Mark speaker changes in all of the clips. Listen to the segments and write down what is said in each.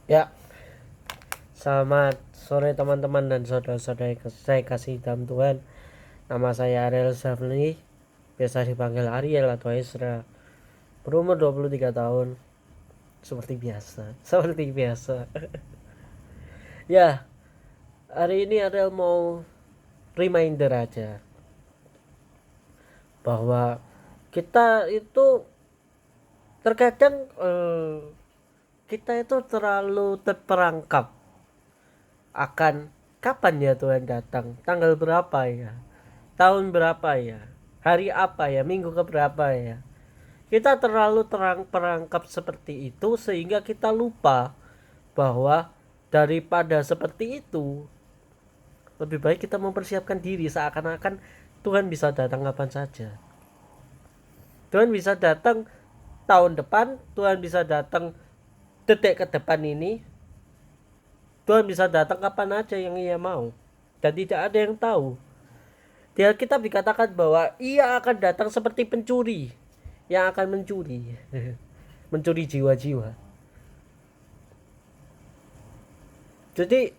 Speaker 1: Ya, selamat sore teman-teman dan saudara-saudara saya kasih dalam Tuhan. Nama saya Ariel Zafni, biasa dipanggil Ariel atau Ezra. Berumur 23 tahun, seperti biasa. Seperti biasa. Ya, hari ini Ariel mau reminder aja bahwa kita itu terkadang kita itu terlalu terperangkap akan kapan ya Tuhan datang, tanggal berapa ya, tahun berapa ya, hari apa ya, minggu keberapa ya. Kita terlalu terang perangkap seperti itu sehingga kita lupa bahwa daripada seperti itu lebih baik kita mempersiapkan diri, seakan-akan Tuhan bisa datang kapan saja. Tuhan bisa datang tahun depan, Tuhan bisa datang detik ke depan ini, Tuhan bisa datang kapan aja yang ia mau, dan tidak ada yang tahu. Di Alkitab dikatakan bahwa ia akan datang seperti pencuri yang akan mencuri, mencuri jiwa-jiwa. Jadi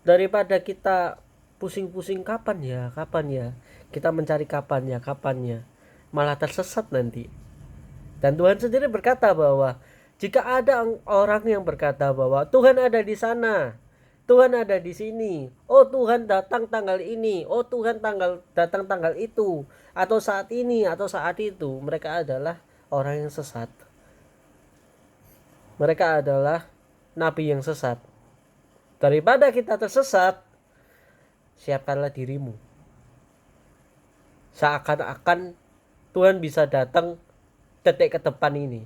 Speaker 1: daripada kita pusing-pusing kapan ya, kita mencari kapan ya, malah tersesat nanti. Dan Tuhan sendiri berkata bahwa jika ada orang yang berkata bahwa Tuhan ada di sana, Tuhan ada di sini, oh Tuhan datang tanggal ini, oh Tuhan datang tanggal itu, atau saat ini atau saat itu, mereka adalah orang yang sesat. Mereka adalah nabi yang sesat. Daripada kita tersesat, siapkanlah dirimu. Seakan-akan Tuhan bisa datang detik ke depan ini.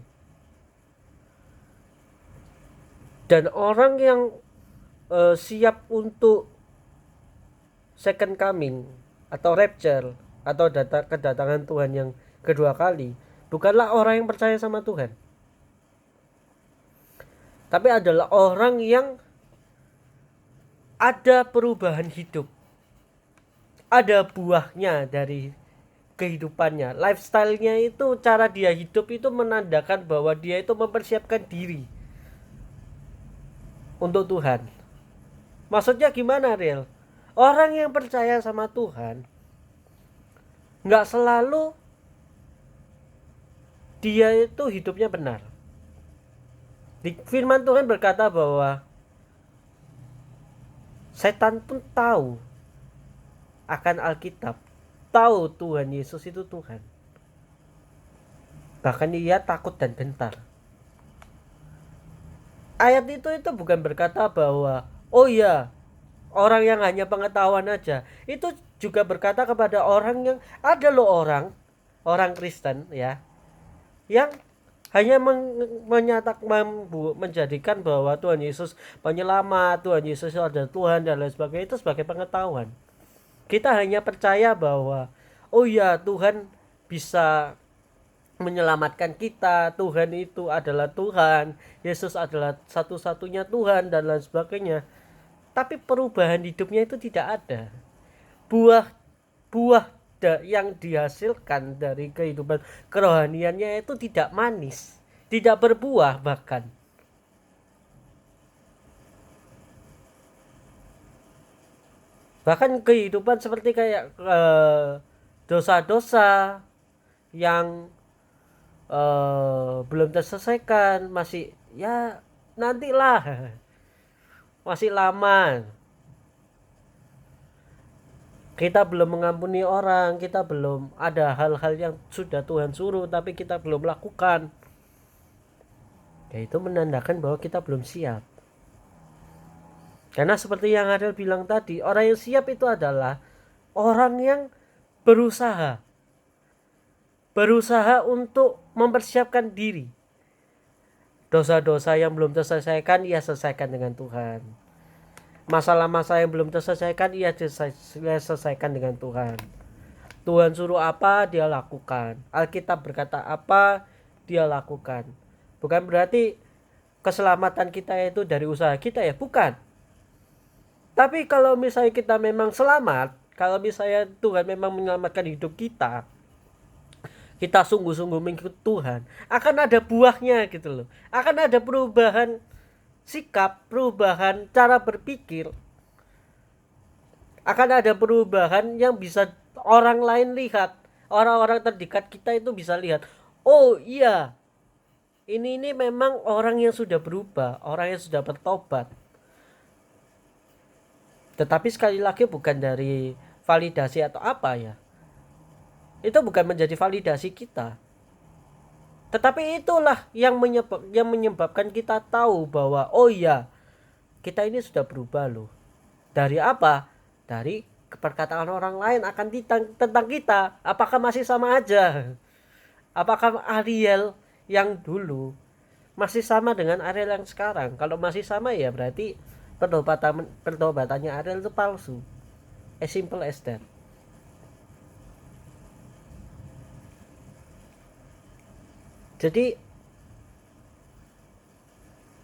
Speaker 1: Dan orang yang siap untuk second coming atau rapture atau kedatangan Tuhan yang kedua kali bukanlah orang yang percaya sama Tuhan, tapi adalah orang yang ada perubahan hidup, ada buahnya dari kehidupannya, lifestyle-nya itu, cara dia hidup itu menandakan bahwa dia itu mempersiapkan diri untuk Tuhan. Maksudnya gimana, Real? Orang yang percaya sama Tuhan nggak selalu dia itu hidupnya benar. Di firman Tuhan berkata bahwa setan pun tahu akan Alkitab, tahu Tuhan Yesus itu Tuhan. Bahkan ia takut dan gentar. Ayat itu bukan berkata bahwa oh ya, orang yang hanya pengetahuan aja. Itu juga berkata kepada orang yang ada loh, orang Kristen ya, yang hanya menjadikan bahwa Tuhan Yesus penyelamat, Tuhan Yesus adalah Tuhan dan lain sebagainya, itu sebagai pengetahuan. Kita hanya percaya bahwa oh ya, Tuhan bisa menyelamatkan kita, Tuhan itu adalah Tuhan, Yesus adalah satu-satunya Tuhan dan lain sebagainya. Tapi perubahan hidupnya itu tidak ada. Buah buah yang dihasilkan dari kehidupan kerohaniannya itu tidak manis, tidak berbuah bahkan. Bahkan kehidupan seperti kayak dosa-dosa yang belum terselesaikan, masih ya nantilah, masih lama. Kita belum mengampuni orang, kita belum ada hal-hal yang sudah Tuhan suruh tapi kita belum lakukan. Ya itu menandakan bahwa kita belum siap. Karena seperti yang Adel bilang tadi, orang yang siap itu adalah orang yang berusaha. Berusaha untuk mempersiapkan diri. Dosa-dosa yang belum terselesaikan, ia selesaikan dengan Tuhan. Masalah-masalah yang belum terselesaikan, ia selesaikan dengan Tuhan. Tuhan suruh apa, dia lakukan. Alkitab berkata apa, dia lakukan. Bukan berarti keselamatan kita itu dari usaha kita ya, bukan. Tapi kalau misalnya kita memang selamat, kalau misalnya Tuhan memang menyelamatkan hidup kita, kita sungguh-sungguh mengikut Tuhan, akan ada buahnya gitu loh. Akan ada perubahan sikap, perubahan cara berpikir, akan ada perubahan yang bisa orang lain lihat, orang-orang terdekat kita itu bisa lihat, oh iya, ini memang orang yang sudah berubah, orang yang sudah bertobat. Tetapi sekali lagi bukan dari validasi atau apa ya, itu bukan menjadi validasi kita, tetapi itulah yang menyebabkan kita tahu bahwa oh iya, kita ini sudah berubah loh. Dari apa? Dari perkataan orang lain akan tentang kita. Apakah masih sama aja? Apakah Ariel yang dulu masih sama dengan Ariel yang sekarang? Kalau masih sama ya berarti pertobatannya Ariel itu palsu. As simple as that. Jadi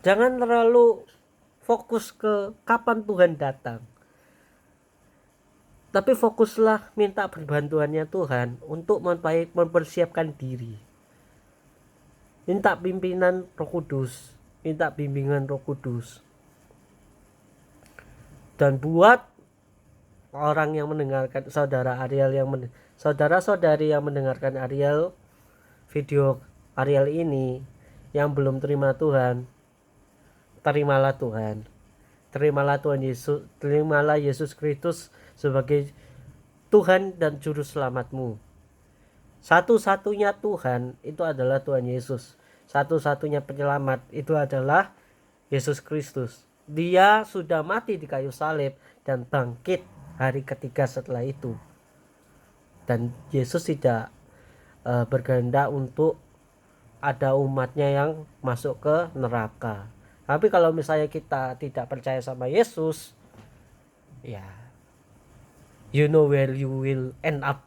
Speaker 1: jangan terlalu fokus ke kapan Tuhan datang, tapi fokuslah minta perbantuannya Tuhan untuk mempersiapkan diri. Minta pimpinan Roh Kudus, minta bimbingan Roh Kudus. Dan buat orang yang mendengarkan, saudara-saudari yang mendengarkan Ariel, video Ariel ini, yang belum terima Tuhan, terimalah Tuhan. Terimalah Tuhan Yesus, terimalah Yesus Kristus sebagai Tuhan dan juru selamatmu. Satu-satunya Tuhan itu adalah Tuhan Yesus. Satu-satunya penyelamat itu adalah Yesus Kristus. Dia sudah mati di kayu salib dan bangkit hari ketiga setelah itu. Dan Yesus tidak berkehendak untuk ada umatnya yang masuk ke neraka. Tapi kalau misalnya kita tidak percaya sama Yesus, ya you know where you will end up.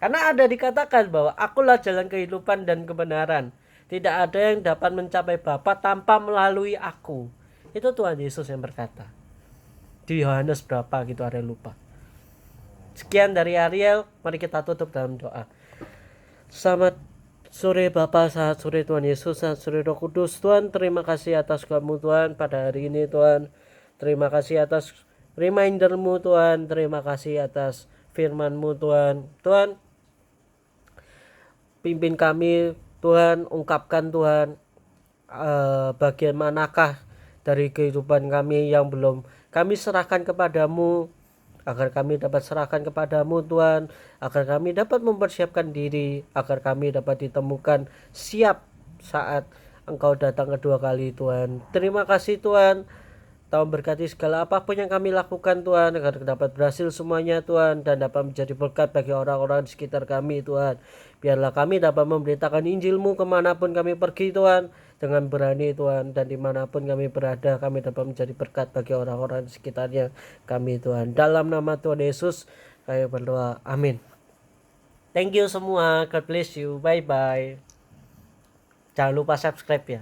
Speaker 1: Karena ada dikatakan bahwa akulah jalan kehidupan dan kebenaran. Tidak ada yang dapat mencapai Bapa tanpa melalui aku. Itu Tuhan Yesus yang berkata. Di Yohanes berapa gitu, Ariel lupa. Sekian dari Ariel, mari kita tutup dalam doa. Selamat sore Bapa, saat sore Tuhan Yesus, saat sore Roh Kudus. Tuhan, terima kasih atas kamu Tuhan pada hari ini Tuhan. Terima kasih atas reminder-Mu Tuhan. Terima kasih atas firman-Mu Tuhan. Tuhan, pimpin kami Tuhan, ungkapkan Tuhan bagian manakah dari kehidupan kami yang belum kami serahkan kepadamu, agar kami dapat serahkan kepadamu Tuhan, agar kami dapat mempersiapkan diri, agar kami dapat ditemukan siap saat Engkau datang kedua kali Tuhan. Terima kasih Tuhan. Tuhan berkati segala apapun yang kami lakukan Tuhan, agar dapat berhasil semuanya Tuhan, dan dapat menjadi berkat bagi orang-orang di sekitar kami Tuhan. Biarlah kami dapat memberitakan Injil-Mu kemanapun kami pergi Tuhan, dengan berani Tuhan, dan dimanapun kami berada kami dapat menjadi berkat bagi orang-orang di sekitarnya kami Tuhan. Dalam nama Tuhan Yesus kami berdoa, amin. Thank you semua, God bless you, bye bye. Jangan lupa subscribe ya.